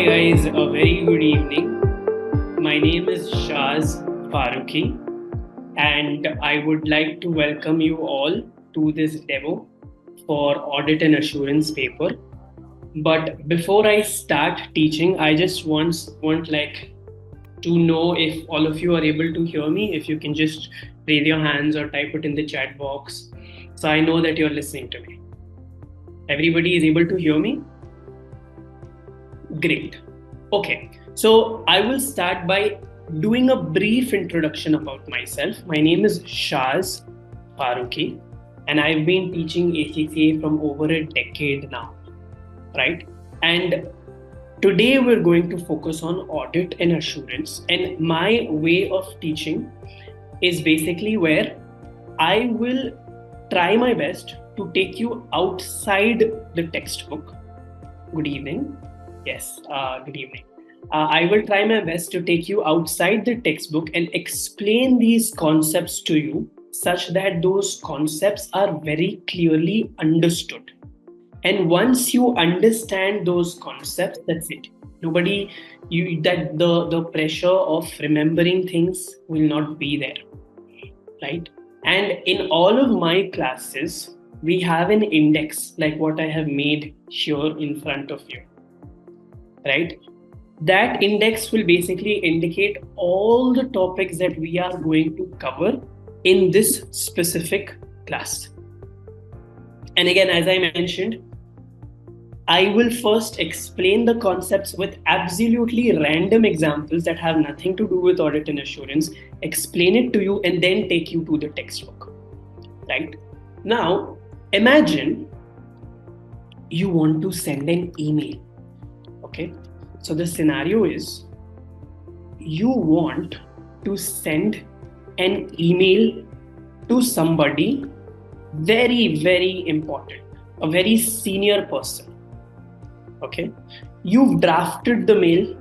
guys, a very good evening. My name is Shaaz Faruqui, and I would like to welcome you all to this demo for Audit and Assurance paper. But before I start teaching, I just want to know if all of you are able to hear me. If you can just raise your hands or type it in the chat box, so I know that you're listening to me. Everybody is able to hear me? Great. Okay, so I will start by doing a brief introduction about myself. My name is Shaaz Faruqui, and I've been teaching ACCA from over a decade now, right? And today we're going to focus on audit and assurance. And my way of teaching is basically where I will try my best to take you outside the textbook. Good evening. Yes, good evening. I will try my best to take you outside the textbook and explain these concepts to you such that those concepts are very clearly understood. And once you understand those concepts, that's it. The pressure of remembering things will not be there, right? And in all of my classes, we have an index like what I have made here in front of you, right? That index will basically indicate all the topics that we are going to cover in this specific class. And again, as I mentioned, I will first explain the concepts with absolutely random examples that have nothing to do with audit and assurance, explain it to you, and then take you to the textbook, right? Now, imagine you want to send an email, okay? So the scenario is you want to send an email to somebody very, very important, a very senior person. Okay, you've drafted the mail,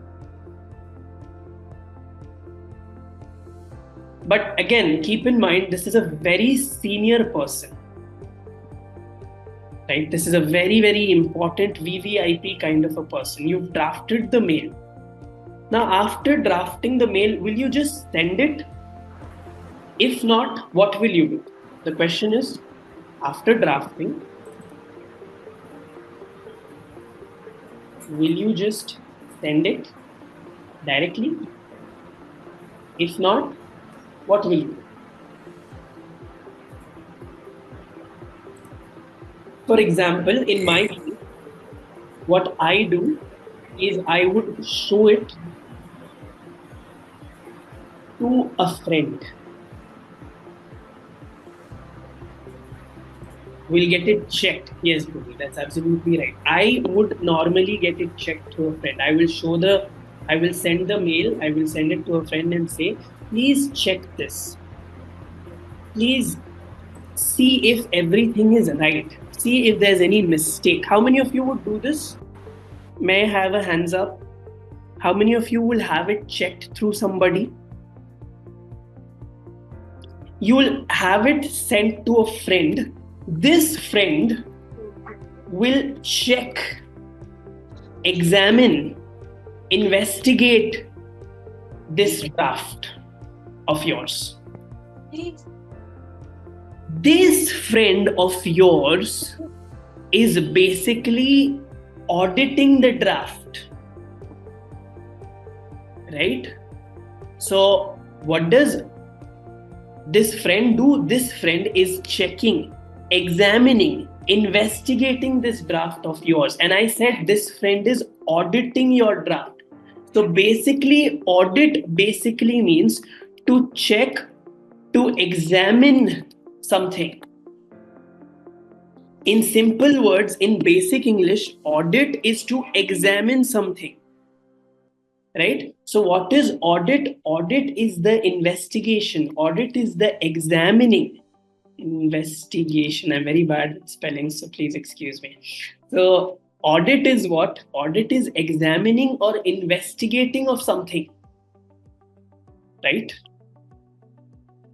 but again, keep in mind this is a very senior person, right? This is a very, very important VVIP kind of a person. You've drafted the mail. Now, after drafting the mail, will you just send it? If not, what will you do? The question is, after drafting, will you just send it directly? If not, what will you do? For example, in my case, what I do is I would show it to a friend. We'll get it checked. Yes, Bhumi, that's absolutely right. I would normally get it checked to a friend. I will send the mail, I will send it to a friend and say, please check this. Please see if everything is right. See if there's any mistake. How many of you would do this? May I have a hands up? How many of you will have it checked through somebody? You will have it sent to a friend. This friend will check, examine, investigate this draft of yours. This friend of yours is basically auditing the draft, right? So what does this friend do? This friend is checking, examining, investigating this draft of yours. And I said this friend is auditing your draft. So basically, audit basically means to check, to examine something. In simple words, in basic English, audit is to examine something. Right? So what is audit? Audit is the investigation. Audit is the examining. Investigation. I'm very bad at spelling, so please excuse me. So audit is what? Audit is examining or investigating of something. Right?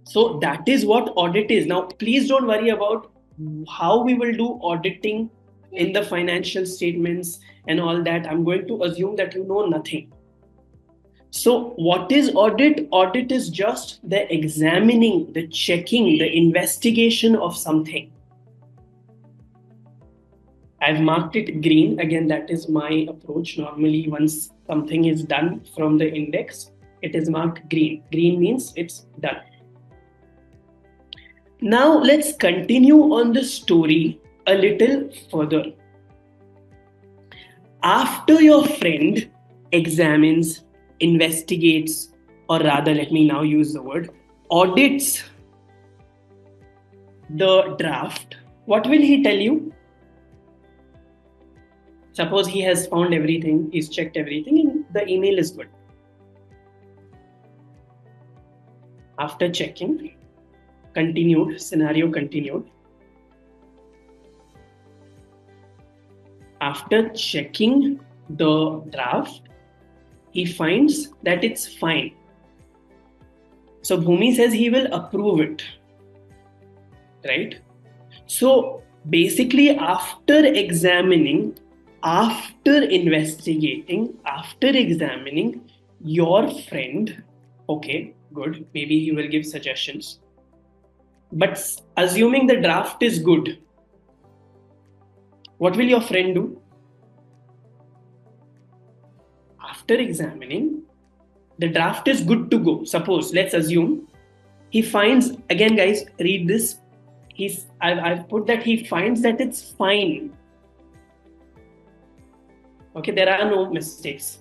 So that is what audit is. Now, please don't worry about how we will do auditing in the financial statements, and all that, I'm going to assume that you know nothing. So what is audit? Audit is just the examining, the checking, the investigation of something. I've marked it green. Again, that is my approach. Normally, once something is done from the index, it is marked green. Green means it's done. Now, let's continue on the story a little further. After your friend examines, investigates, or rather, let me now use the word, audits the draft, what will he tell you? Suppose he has found everything, he's checked everything, and the email is good. After checking, continued, scenario continued. After checking the draft, he finds that it's fine. So Bhumi says he will approve it, right? So basically, after examining, after investigating, after examining, your friend, okay, good, maybe he will give suggestions. But assuming the draft is good, what will your friend do? After examining, the draft is good to go. Suppose, let's assume, he finds, again guys, read this. I've put that he finds that it's fine. Okay, there are no mistakes.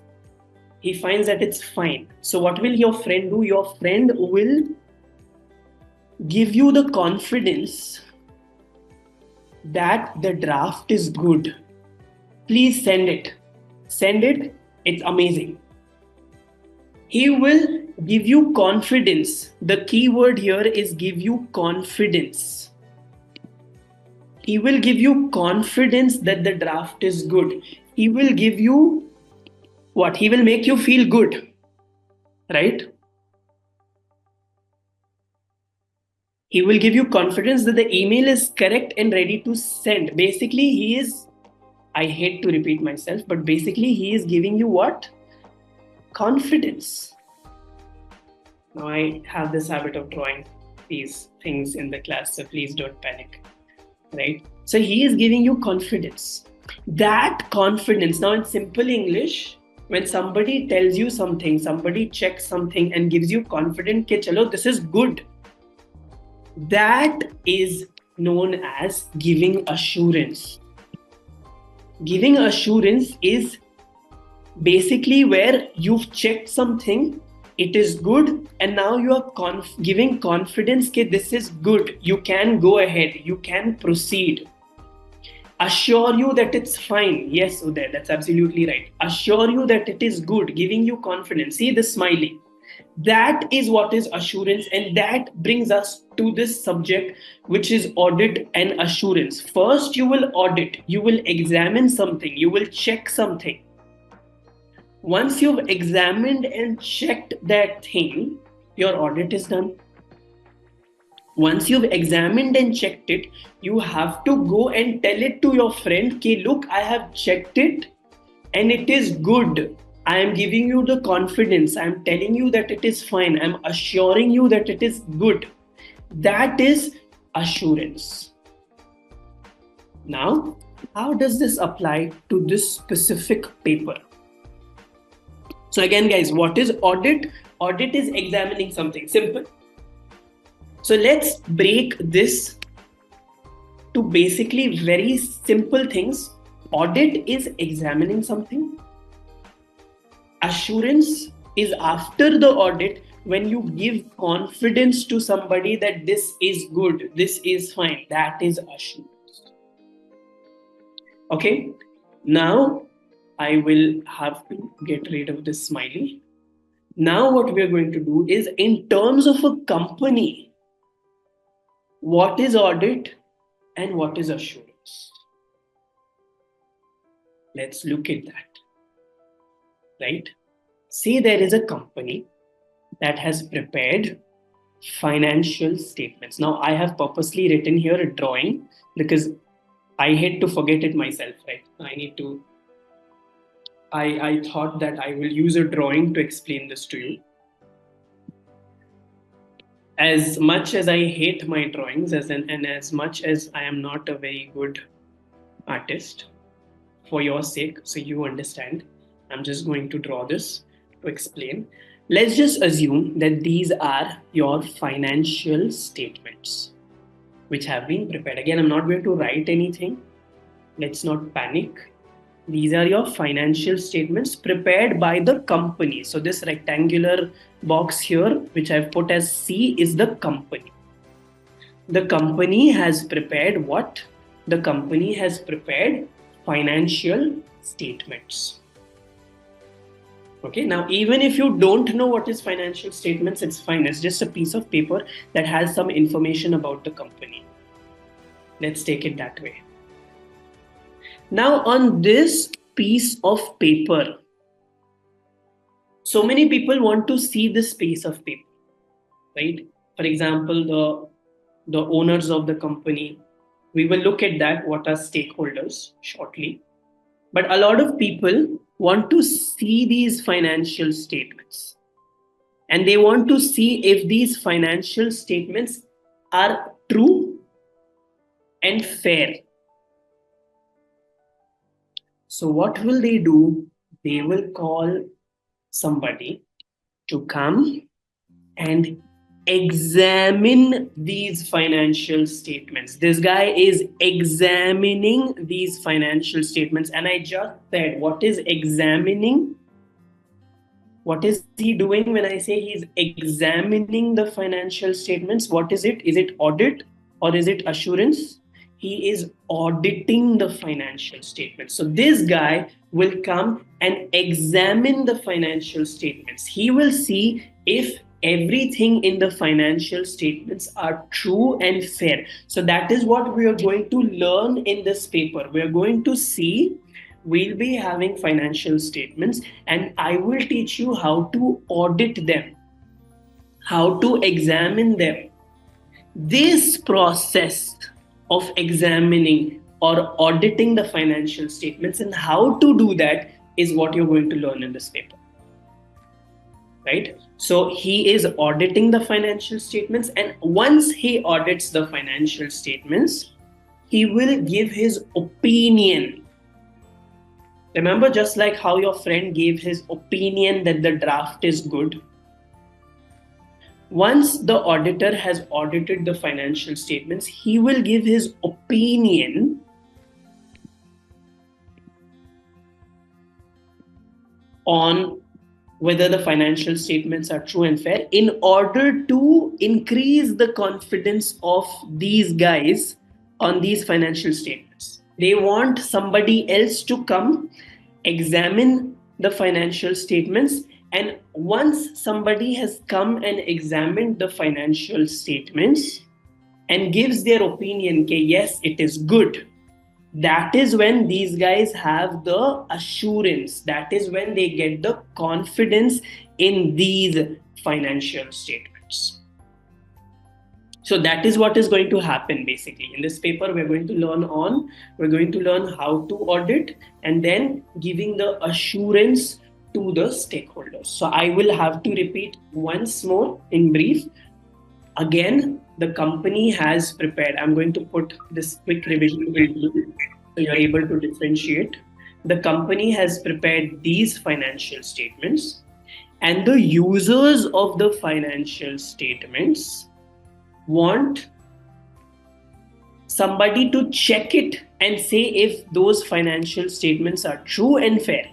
He finds that it's fine. So what will your friend do? Your friend will give you the confidence that the draft is good. Please send it. Send it. It's amazing. He will give you confidence. The key word here is give you confidence. He will give you confidence that the draft is good. He will give you what? He will make you feel good, right? He will give you confidence that the email is correct and ready to send. Basically, he is, I hate to repeat myself, but basically he is giving you what? Confidence. Now I have this habit of drawing these things in the class, so please don't panic, right? So he is giving you confidence. That confidence, now in simple English, when somebody tells you something, somebody checks something and gives you confidence, ke chalo, this is good. That is known as giving assurance. Giving assurance is basically where you've checked something, it is good, and now you are giving confidence that this is good. You can go ahead, you can proceed. Assure you that it's fine. Yes, Uday, that's absolutely right. Assure you that it is good, giving you confidence. See the smiley. That is what is assurance, and that brings us to this subject, which is audit and assurance. First, you will audit, you will examine something, you will check something. Once you've examined and checked that thing, your audit is done. Once you've examined and checked it, you have to go and tell it to your friend, okay, look, I have checked it and it is good. I am giving you the confidence. I am telling you that it is fine. I am assuring you that it is good. That is assurance. Now, how does this apply to this specific paper? So again, guys, what is audit? Audit is examining something. Simple. So let's break this to basically very simple things. Audit is examining something. Assurance is after the audit, when you give confidence to somebody that this is good, this is fine. That is assurance. Okay. Now I will have to get rid of this smiley. Now what we are going to do is, in terms of a company, what is audit and what is assurance? Let's look at that. Right? Say there is a company that has prepared financial statements. Now, I have purposely written here a drawing because I hate to forget it myself, right? I need to I thought that I will use a drawing to explain this to you. As much as I hate my drawings, and as much as I am not a very good artist, for your sake, so you understand, I'm just going to draw this to explain. Let's just assume that these are your financial statements which have been prepared. Again, I'm not going to write anything. Let's not panic. These are your financial statements prepared by the company. So this rectangular box here, which I've put as C, is the company. The company has prepared what? The company has prepared financial statements. Okay, now even if you don't know what is financial statements, it's fine. It's just a piece of paper that has some information about the company. Let's take it that way. Now on this piece of paper, so many people want to see this piece of paper, right? For example, the owners of the company, we will look at that, what are stakeholders shortly. But a lot of people want to see these financial statements. And they want to see if these financial statements are true and fair. So what will they do? They will call somebody to come and examine these financial statements. This guy is examining these financial statements. And I just said, what is examining? What is he doing when I say he's examining the financial statements? What is it? Is it audit or is it assurance? He is auditing the financial statements. So this guy will come and examine the financial statements. He will see if everything in the financial statements are true and fair. So that is what we are going to learn in this paper. We are going to see, we'll be having financial statements and I will teach you how to audit them, how to examine them. This process of examining or auditing the financial statements and how to do that is what you're going to learn in this paper. Right? So he is auditing the financial statements, and once he audits the financial statements, he will give his opinion. Remember, just like how your friend gave his opinion that the draft is good. Once the auditor has audited the financial statements, he will give his opinion on whether the financial statements are true and fair in order to increase the confidence of these guys on these financial statements. They want somebody else to come examine the financial statements, and once somebody has come and examined the financial statements and gives their opinion, okay, yes, it is good, that is when these guys have the assurance. That is when they get the confidence in these financial statements. So that is what is going to happen basically. In this paper, we're going to learn how to audit and then giving the assurance to the stakeholders. So I will have to repeat once more in brief. Again, the company has prepared. I'm going to put this quick revision so you're able to differentiate. The company has prepared these financial statements, and the users of the financial statements want somebody to check it and say if those financial statements are true and fair.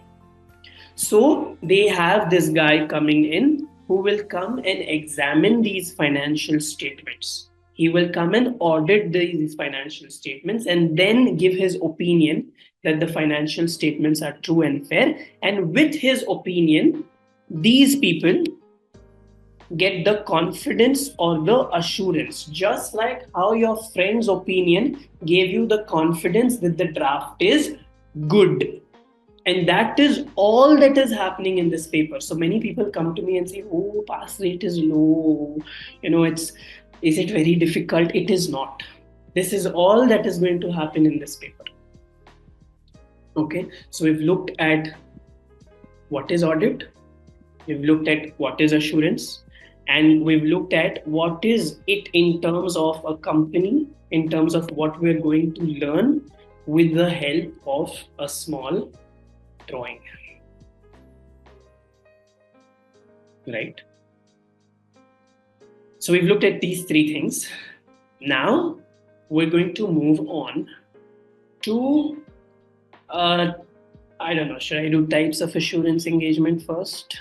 So they have this guy coming in who will come and examine these financial statements. He will come and audit these financial statements and then give his opinion that the financial statements are true and fair. And with his opinion, these people get the confidence or the assurance, just like how your friend's opinion gave you the confidence that the draft is good. And that is all that is happening in this paper. So many people come to me and say, oh, pass rate is low. Is it very difficult? It is not. This is all that is going to happen in this paper. Okay, so we've looked at what is audit, we've looked at what is assurance, and we've looked at what is it in terms of a company, in terms of what we're going to learn with the help of a small drawing. Right? So we've looked at these three things. Now we're going to move on to, I don't know, should I do types of assurance engagement first?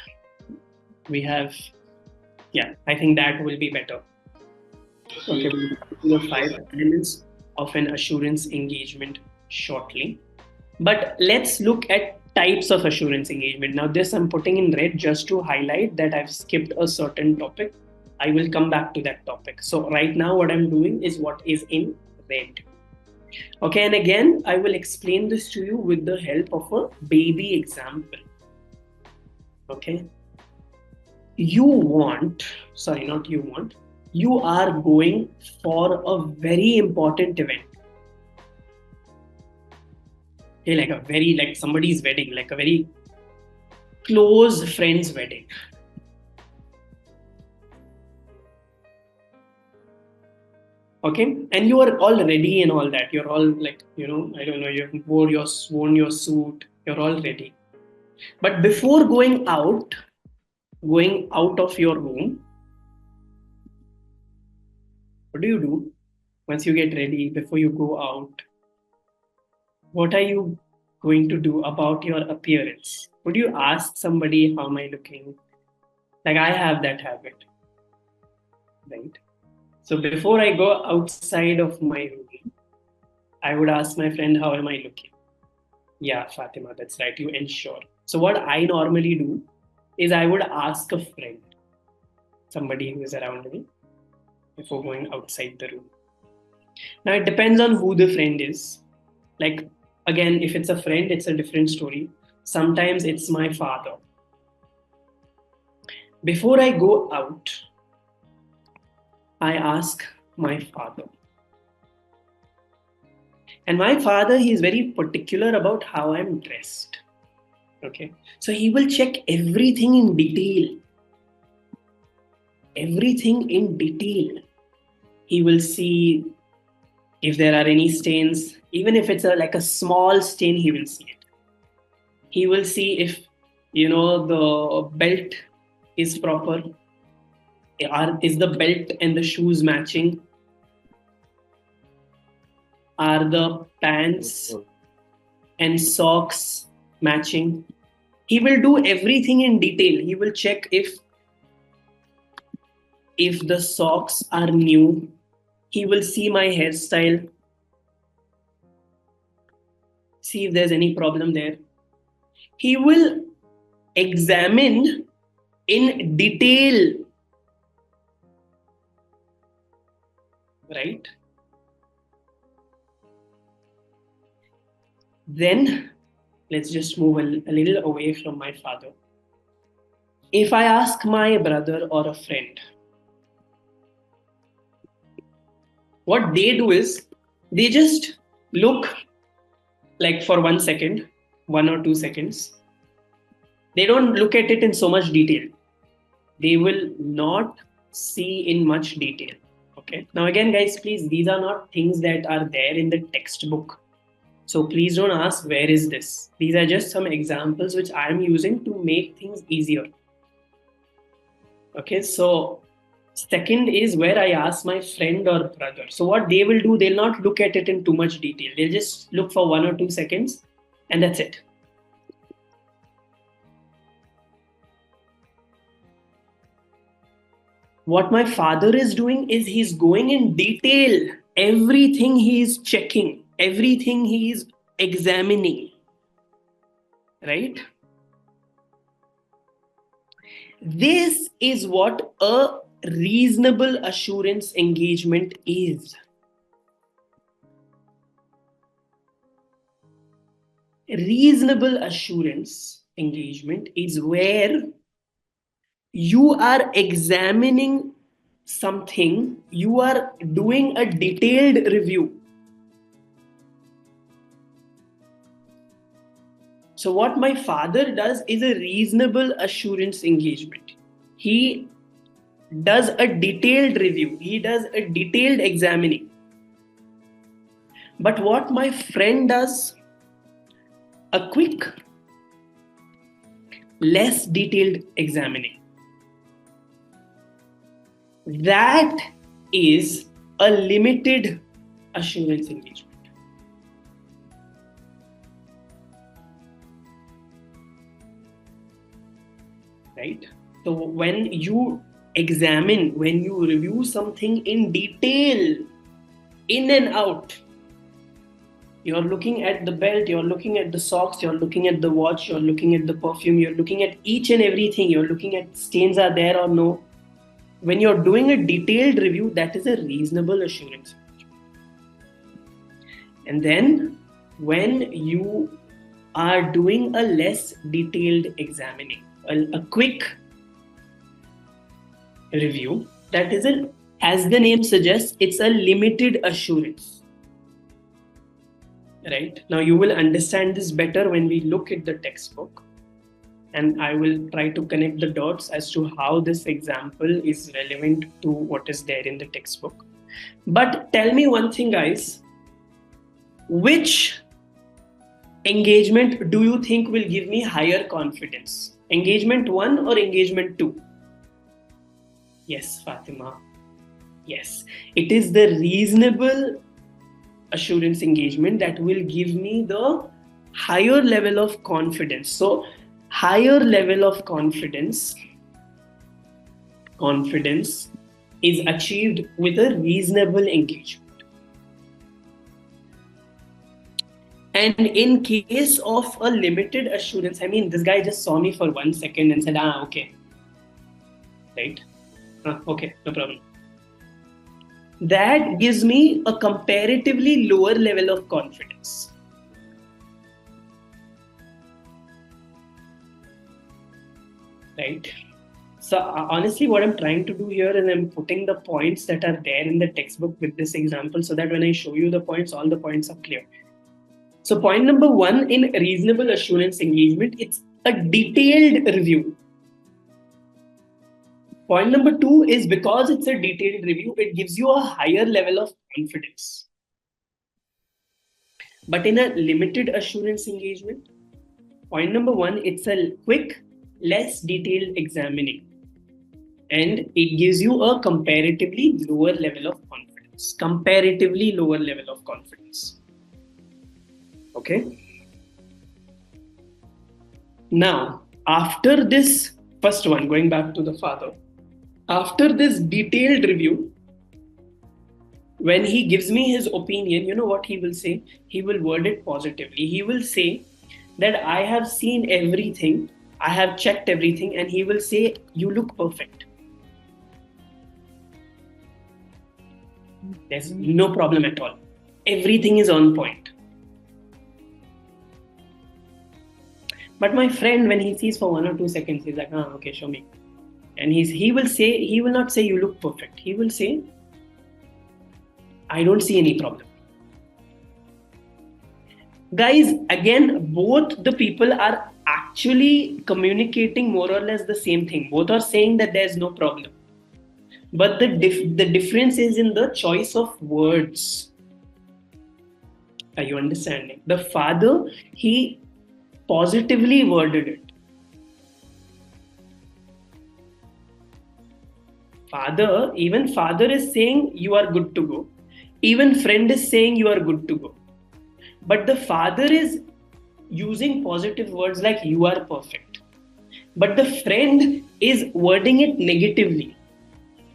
We have, yeah, I think that will be better. Okay, we'll do the 5 elements of an assurance engagement shortly. But let's look at types of assurance engagement. Now, this I'm putting in red just to highlight that I've skipped a certain topic. I will come back to that topic. So, right now, what I'm doing is what is in red. Okay, and again, I will explain this to you with the help of a baby example. Okay, you are going for a very important event. Okay, like somebody's wedding, like a very close friend's wedding. Okay, and you are all ready and all that. You're all like, I don't know, you've worn your suit, you're all ready. But before going out of your room, what do you do once you get ready? Before you go out, what are you going to do about your appearance? Would you ask somebody, how am I looking? Like, I have that habit, right? So before I go outside of my room, I would ask my friend, how am I looking? Yeah, Fatima, that's right. You ensure. So what I normally do is I would ask a friend, somebody who is around me, before going outside the room. Now it depends on who the friend is. Like, again, if it's a friend, it's a different story. Sometimes it's my father. Before I go out, I ask my father. And my father, he is very particular about how I'm dressed. Okay. So he will check everything in detail. Everything in detail. He will see if there are any stains. Even if it's like a small stain, he will see it. He will see if, the belt is proper. Is the belt and the shoes matching? Are the pants and socks matching? He will do everything in detail. He will check if the socks are new. He will see my hairstyle, see if there's any problem there. He will examine in detail, right? Then let's just move a little away from my father. If I ask my brother or a friend, what they do is they just look like for 1 second, 1 or 2 seconds. They don't look at it in so much detail. They will not see in much detail. Okay. Now, again, guys, please, these are not things that are there in the textbook. So please don't ask, where is this? These are just some examples which I am using to make things easier. Okay. So second is where I ask my friend or brother. So what they will do, they'll not look at it in too much detail. They'll just look for 1 or 2 seconds and that's it. What my father is doing is he's going in detail. Everything he is checking, everything he is examining. Right? This is what a reasonable assurance engagement is. Reasonable assurance engagement is where you are examining something, you are doing a detailed review. So what my father does is a reasonable assurance engagement. He does a detailed review. He does a detailed examining. But what my friend does, a quick, less detailed examining. That is a limited assurance engagement. Right? So when you examine, when you review something in detail, in and out, you're looking at the belt, you're looking at the socks, you're looking at the watch, you're looking at the perfume, you're looking at each and everything, you're looking at stains are there or no. When you're doing a detailed review, that is a reasonable assurance. And then when you are doing a less detailed examining, a quick review, that is as the name suggests, it's a limited assurance. Right? Now you will understand this better when we look at the textbook, and I will try to connect the dots as to how this example is relevant to what is there in the textbook. But tell me one thing, guys, which engagement do you think will give me higher confidence? Engagement 1 or engagement 2? Yes, Fatima. Yes, it is the reasonable assurance engagement that will give me the higher level of confidence. So higher level of confidence is achieved with a reasonable engagement. And in case of a limited assurance, I mean, this guy just saw me for 1 second and said, okay. Right? Okay, no problem. That gives me a comparatively lower level of confidence. Right? So honestly, what I'm trying to do here is I'm putting the points that are there in the textbook with this example so that when I show you the points, all the points are clear. So point number 1 in reasonable assurance engagement, it's a detailed review. Point number 2 is because it's a detailed review, it gives you a higher level of confidence. But in a limited assurance engagement, point number 1, it's a quick, less detailed examining. And it gives you a comparatively lower level of confidence. Comparatively lower level of confidence. Okay. Now, after this first one, going back to the father, after this detailed review, when he gives me his opinion, you know what he will say? He will word it positively. He will say that I have seen everything, I have checked everything, and he will say, you look perfect. There's no problem at all. Everything is on point. But my friend, when he sees for 1 or 2 seconds, he's like, okay, show me. And he will not say you look perfect. He will say, I don't see any problem. Guys, again, both the people are actually communicating more or less the same thing. Both are saying that there's no problem. But the difference is in the choice of words. Are you understanding? The father, he positively worded it. Even father is saying you are good to go. Even friend is saying you are good to go. But the father is using positive words like you are perfect. But the friend is wording it negatively.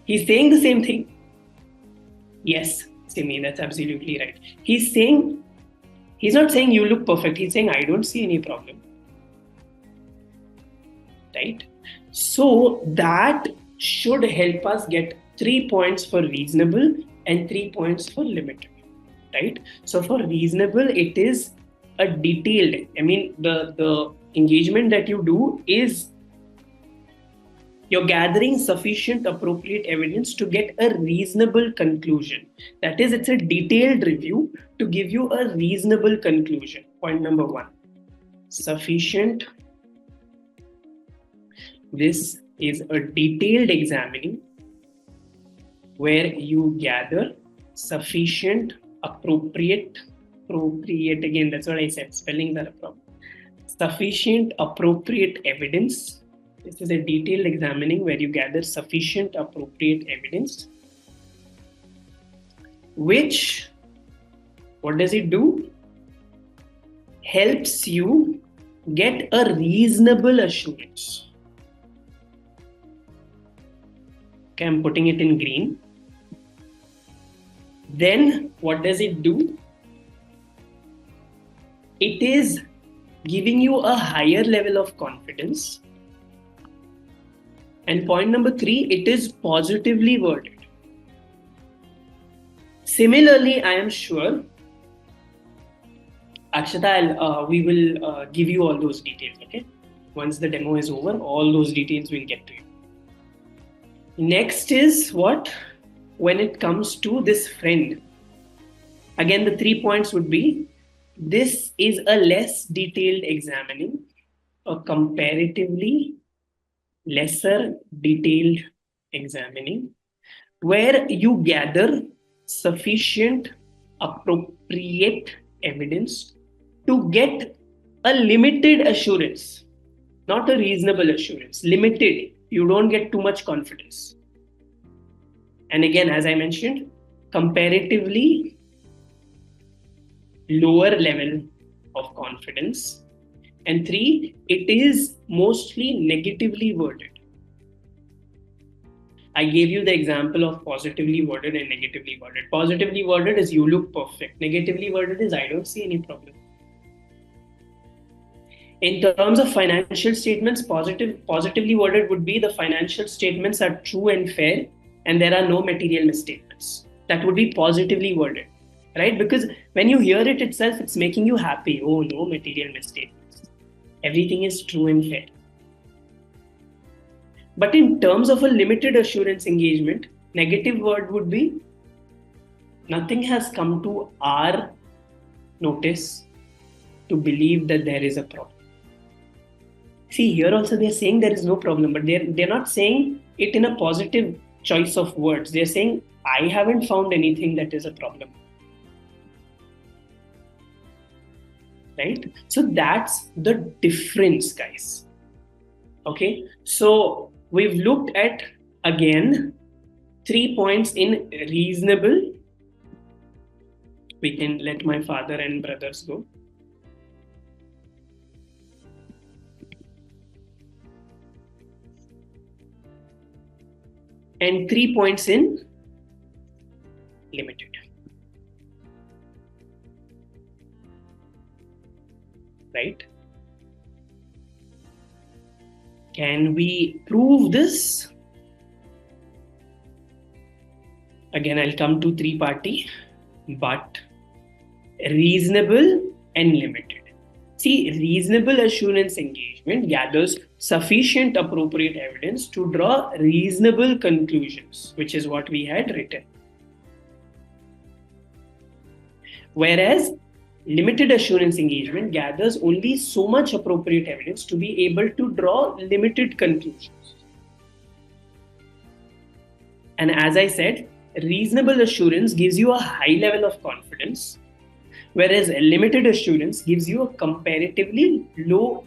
He's saying the same thing. Yes, Simi, that's absolutely right. He's not saying you look perfect. He's saying I don't see any problem. Right? So that should help us get 3 points for reasonable and 3 points for limited. Right? So for reasonable, it is a detailed, the engagement that you do is you're gathering sufficient appropriate evidence to get a reasonable conclusion. That is, it's a detailed review to give you a reasonable conclusion. Point number 1. sufficient. This is a detailed examining where you gather sufficient, appropriate again, that's what I said, spellings are a problem. Sufficient, appropriate evidence. This is a detailed examining where you gather sufficient, appropriate evidence, which, what does it do? Helps you get a reasonable assurance. Okay, I'm putting it in green. Then what does it do? It is giving you a higher level of confidence. And point number 3, it is positively worded. Similarly, I am sure, Akshata, we will give you all those details, okay? Once the demo is over, all those details will get to you. Next is what? When it comes to this friend. Again, the 3 points would be, this is a less detailed examining, a comparatively lesser detailed examining, where you gather sufficient, appropriate evidence to get a limited assurance, not a reasonable assurance, limited. You don't get too much confidence. And again, as I mentioned, comparatively lower level of confidence. And 3, it is mostly negatively worded. I gave you the example of positively worded and negatively worded. Positively worded is you look perfect. Negatively worded is I don't see any problem. In terms of financial statements, positively worded would be the financial statements are true and fair and there are no material misstatements. That would be positively worded, right? Because when you hear it itself, it's making you happy. Oh, no material misstatements. Everything is true and fair. But in terms of a limited assurance engagement, negative word would be, nothing has come to our notice to believe that there is a problem. See, here also they're saying there is no problem, but they're not saying it in a positive choice of words. They're saying, I haven't found anything that is a problem. Right? So that's the difference, guys. Okay, so we've looked at, again, 3 points in reasonable. We can let my father and brothers go. And 3 points in limited. Right? Can we prove this? Again, I'll come to 3-party, but reasonable and limited. See, reasonable assurance engagement gathers sufficient appropriate evidence to draw reasonable conclusions, which is what we had written. Whereas limited assurance engagement gathers only so much appropriate evidence to be able to draw limited conclusions. And as I said, reasonable assurance gives you a high level of confidence, whereas limited assurance gives you a comparatively low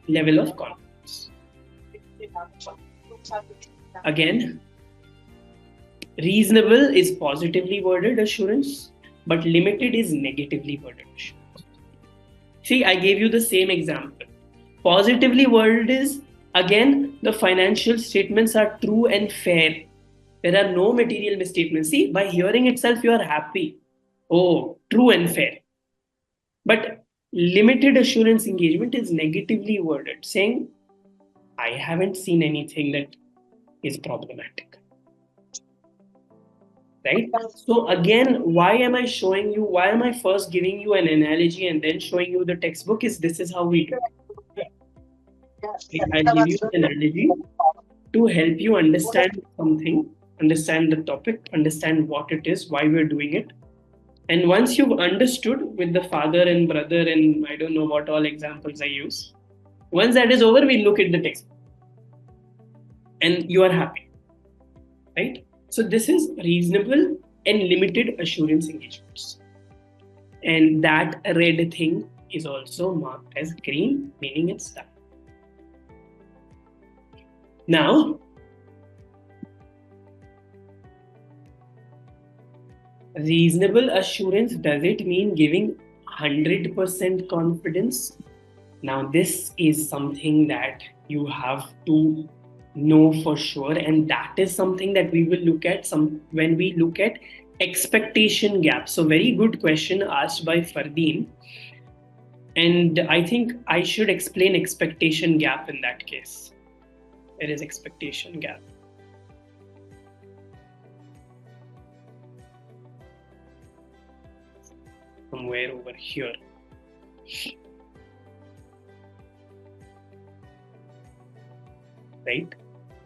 level of confidence. Again, reasonable is positively worded assurance, but limited is negatively worded assurance. See, I gave you the same example. Positively worded is, again, the financial statements are true and fair. There are no material misstatements. See, by hearing itself, you are happy. Oh, true and fair. But limited assurance engagement is negatively worded, saying, I haven't seen anything that is problematic. Right? So again, why am I showing you, why am I first giving you an analogy and then showing you the textbook? This is how we do it. I'll give you an analogy to help you understand something, understand the topic, understand what it is, why we're doing it. And once you've understood with the father and brother, and I don't know what all examples I use, once that is over, we look at the text and you are happy, right? So this is reasonable and limited assurance engagements. And that red thing is also marked as green, meaning it's done. Now, reasonable assurance, does it mean giving 100% confidence? Now, this is something that you have to know for sure, and that is something that we will look at when we look at expectation gap. So, very good question asked by Fardeen, and I think I should explain expectation gap in that case. There is expectation gap. Somewhere over here. Right?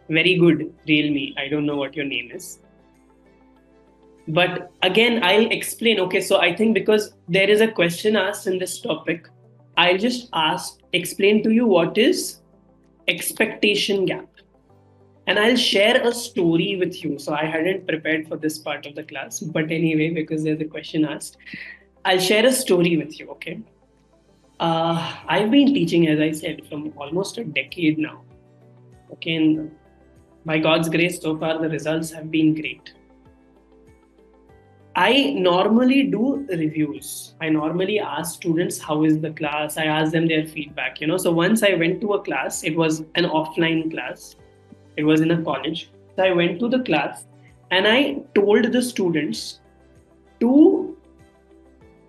Very good, Realme. I don't know what your name is. But again, I'll explain. Okay, so I think because there is a question asked in this topic, I'll just explain to you what is expectation gap. And I'll share a story with you. So I hadn't prepared for this part of the class, but anyway, because there's a question asked, I'll share a story with you, okay? I've been teaching, as I said, from almost a decade now. Okay, and by God's grace, so far the results have been great. I normally do reviews. I normally ask students how is the class. I ask them their feedback. So once I went to a class, it was an offline class. It was in a college. So I went to the class and I told the students to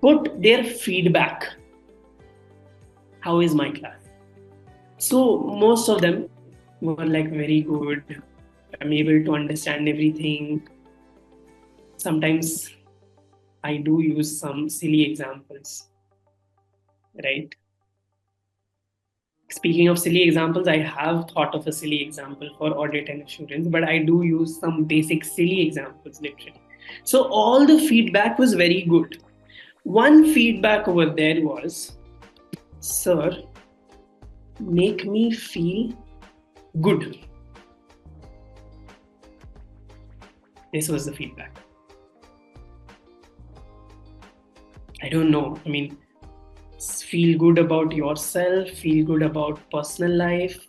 put their feedback. How is my class? So most of them were like, very good. I'm able to understand everything. Sometimes I do use some silly examples, right? Speaking of silly examples, I have thought of a silly example for audit and assurance, but I do use some basic silly examples literally. So all the feedback was very good. One feedback over there was, sir, make me feel good. This was the feedback. I don't know. I mean, feel good about yourself, feel good about personal life.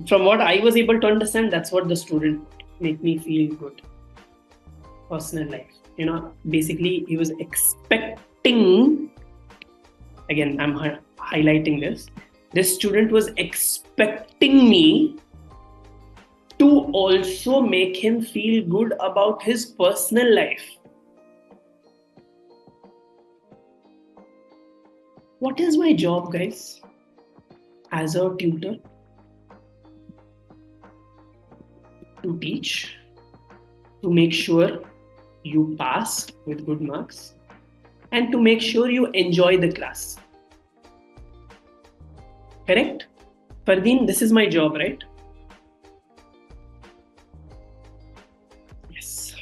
From what I was able to understand, that's what the student make me feel good. Personal life. Basically, he was expecting, again, I'm highlighting this. This student was expecting me to also make him feel good about his personal life. What is my job, guys? As a tutor, to teach, to make sure you pass with good marks, and to make sure you enjoy the class. Correct? Fardeen, this is my job, right? Yes.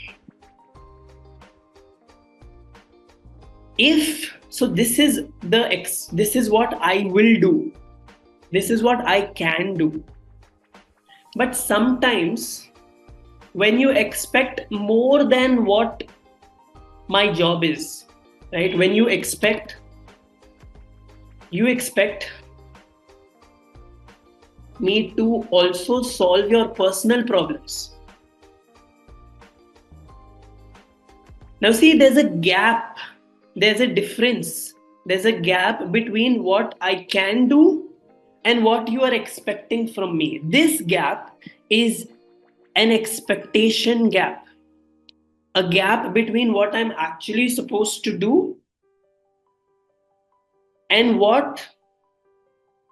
So this is what I will do. This is what I can do. But sometimes when you expect more than what my job is, right? When you expect me to also solve your personal problems. Now see, there's a gap. There's a difference. There's a gap between what I can do and what you are expecting from me. This gap is an expectation gap. A gap between what I'm actually supposed to do and what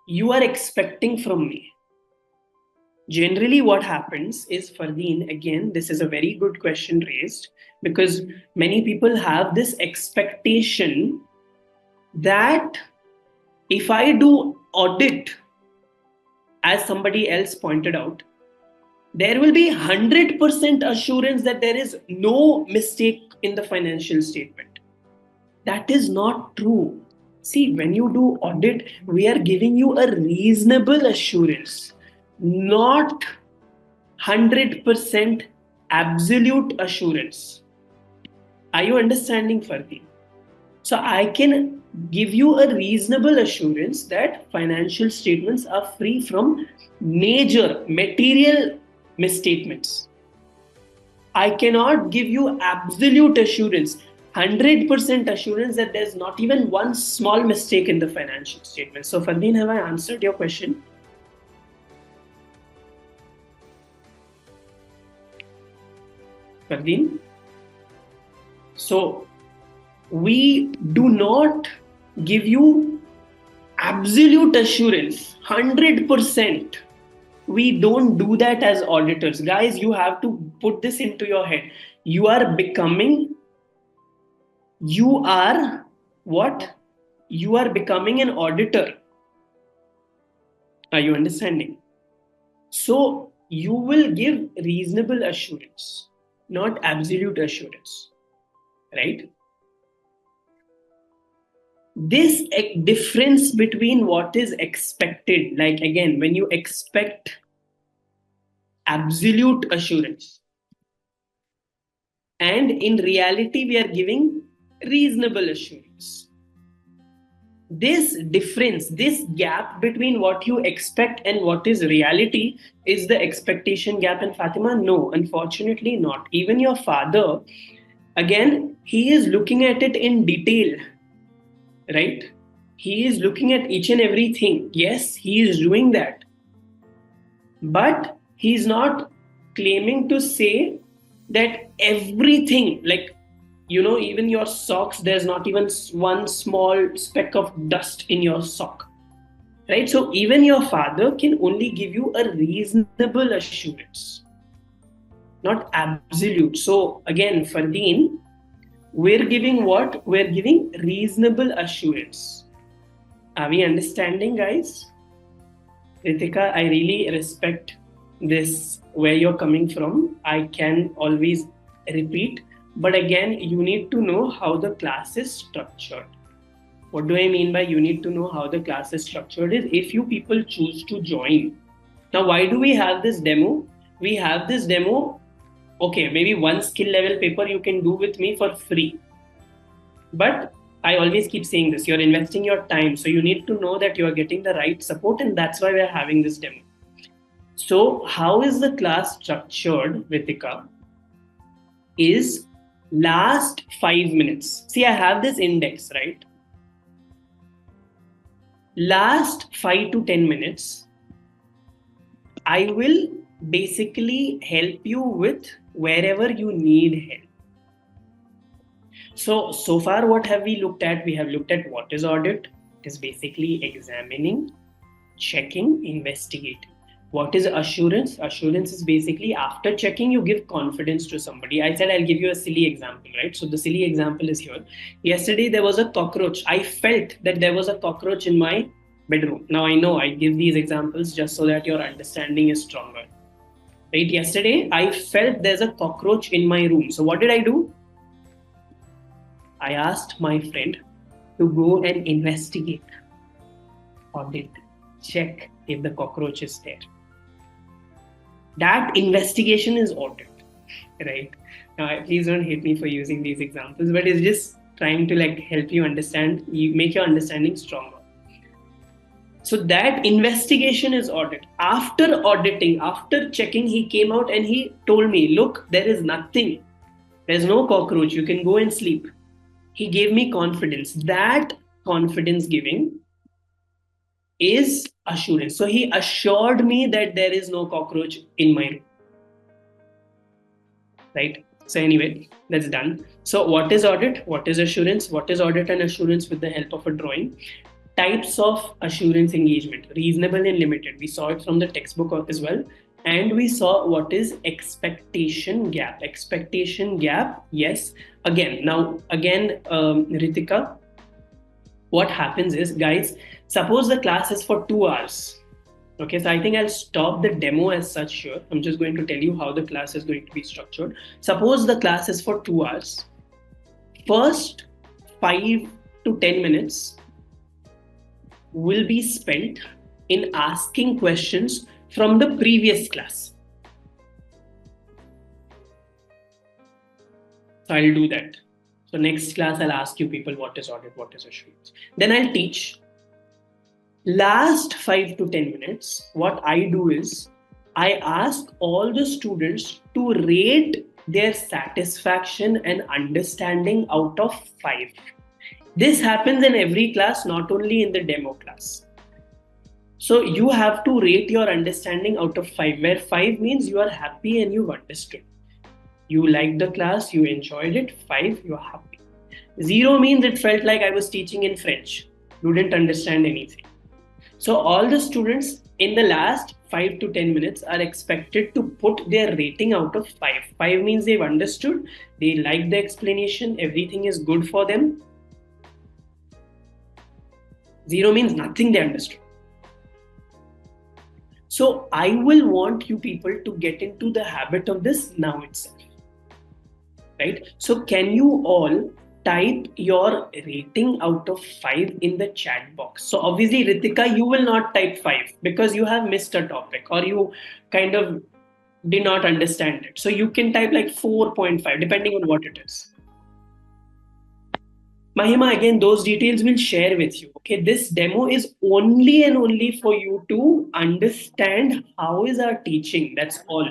you are expecting from me. Generally, what happens is, Fardeen, again, this is a very good question raised, because many people have this expectation that if I do audit, as somebody else pointed out, there will be 100% assurance that there is no mistake in the financial statement. That is not true. See, when you do audit, we are giving you a reasonable assurance, not 100% absolute assurance. Are you understanding, Fardi? So I can give you a reasonable assurance that financial statements are free from major material misstatements. I cannot give you absolute assurance, 100% assurance that there's not even one small mistake in the financial statement. So, Fardeen, have I answered your question? Fardeen? So, we do not give you absolute assurance, 100%. We don't do that as auditors. Guys, you have to put this into your head. You are what? You are becoming an auditor. Are you understanding? So you will give reasonable assurance, not absolute assurance, right? This difference between what is expected, like again, when you expect absolute assurance, and in reality, we are giving reasonable assurance. This difference, this gap between what you expect and what is reality is the expectation gap. And Fatima, no, unfortunately not. Even your father, again, he is looking at it in detail, right? He is looking at each and everything. Yes, he is doing that. But he's not claiming to say that everything, like, even your socks, there's not even one small speck of dust in your sock, right? So even your father can only give you a reasonable assurance, not absolute. So again, Fardeen, we're giving what? We're giving reasonable assurance. Are we understanding, guys? Ritika, I really respect this, where you're coming from. I can always repeat, but again, you need to know how the class is structured. What do I mean by you need to know how the class is structured is if you people choose to join. Now, why do we have this demo? We have this demo, okay, maybe one skill level paper you can do with me for free. But I always keep saying this, you're investing your time. So you need to know that you are getting the right support, and that's why we're having this demo. So how is the class structured, Ritika? Is last 5 minutes. See, I have this index, right? Last 5 to 10 minutes, I will basically help you with wherever you need help. So far, what have we looked at? We have looked at what is audit. It is basically examining, checking, investigating. What is assurance? Assurance is basically after checking, you give confidence to somebody. I said I'll give you a silly example, right? So the silly example is here. Yesterday, there was a cockroach. I felt that there was a cockroach in my bedroom. Now I know I give these examples just so that your understanding is stronger. Right? Yesterday, I felt there's a cockroach in my room. So what did I do? I asked my friend to go and investigate, audit, check if the cockroach is there. That investigation is audit, right? Now, please don't hate me for using these examples, but it's just trying to help you understand, make your understanding stronger. So that investigation is audit. After auditing, after checking, he came out and he told me, look, there is nothing. There's no cockroach. You can go and sleep. He gave me confidence. That confidence giving is assurance. So he assured me that there is no cockroach in my room. Right? So anyway, that's done. So what is audit? What is assurance? What is audit and assurance with the help of a drawing? Types of assurance engagement, reasonable and limited. We saw it from the textbook as well. And we saw what is expectation gap. Expectation gap, yes. Again, Ritika, what happens is, guys, suppose the class is for 2 hours. Okay, so I think I'll stop the demo as such here. I'm just going to tell you how the class is going to be structured. Suppose the class is for 2 hours. First 5 to 10 minutes will be spent in asking questions from the previous class. So I'll do that. So next class, I'll ask you people what is audit, what is assurance. Then I'll teach. Last 5 to 10 minutes, what I do is I ask all the students to rate their satisfaction and understanding out of 5. This happens in every class, not only in the demo class. So you have to rate your understanding out of 5, where 5 means you are happy and you've understood. You liked the class, you enjoyed it. 5, you're happy. 0 means it felt like I was teaching in French. You didn't understand anything. So all the students in the last 5 to 10 minutes are expected to put their rating out of 5. 5 means they've understood, they like the explanation, everything is good for them. 0 means nothing they understood. So I will want you people to get into the habit of this now itself. Right? So can you all type your rating out of 5 in the chat box? So obviously, Ritika, you will not type 5 because you have missed a topic or you kind of did not understand it. So you can type like 4.5 depending on what it is. Mahima, again, those details we'll share with you. Okay, this demo is only and only for you to understand how is our teaching. That's all.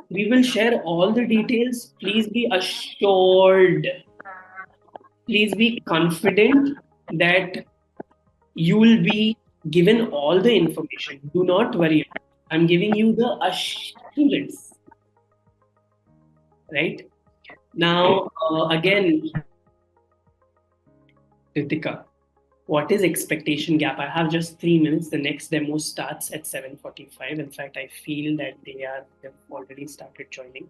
We will share all the details. Please be assured. Please be confident that you will be given all the information. Do not worry. I'm giving you the assurance. Right? Now, again, Ritika, what is expectation gap? I have just 3 minutes. The next demo starts at 7:45. In fact, I feel that they've already started joining.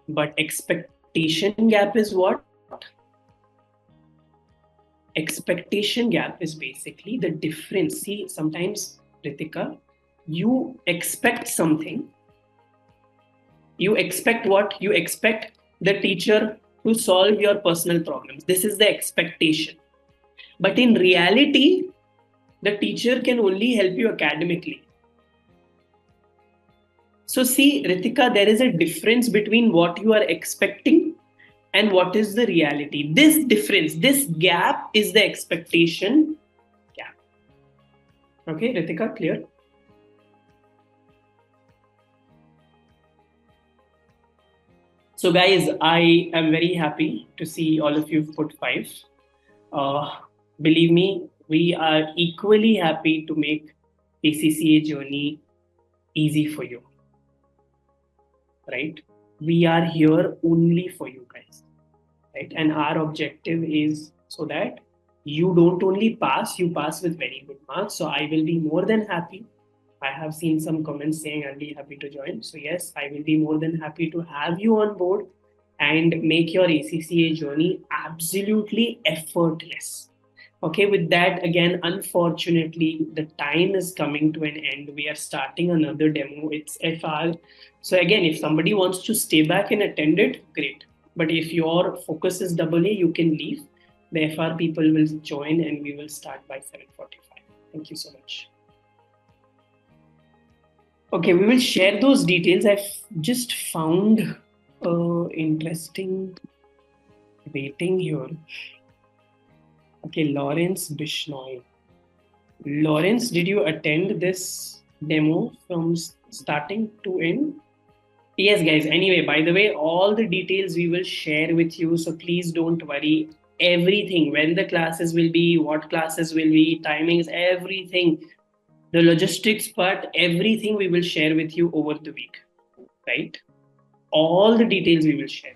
But expectation gap is what? Expectation gap is basically the difference. See, sometimes, Ritika, you expect something. You expect what? You expect the teacher to solve your personal problems. This is the expectation. But in reality, the teacher can only help you academically. So see, Ritika, there is a difference between what you are expecting and what is the reality. This difference, this gap is the expectation gap. Okay, Ritika, clear? So guys, I am very happy to see all of you put 5. Believe me, we are equally happy to make ACCA journey easy for you. Right? We are here only for you guys. Right? And our objective is so that you don't only pass, you pass with very good marks. So I will be more than happy. I have seen some comments saying I'll be happy to join. So yes, I will be more than happy to have you on board and make your ACCA journey absolutely effortless. Okay, with that, again, unfortunately, the time is coming to an end. We are starting another demo. It's FR. So again, if somebody wants to stay back and attend it, great. But if your focus is AA, you can leave. The FR people will join and we will start by 7:45. Thank you so much. Okay, we will share those details. I've just found an interesting rating here. Okay, Lawrence Bishnoy. Lawrence, did you attend this demo from starting to end? Yes, guys. Anyway, by the way, all the details we will share with you. So please don't worry. Everything, when the classes will be, what classes will be, timings, everything, the logistics part, everything we will share with you over the week. Right? All the details we will share.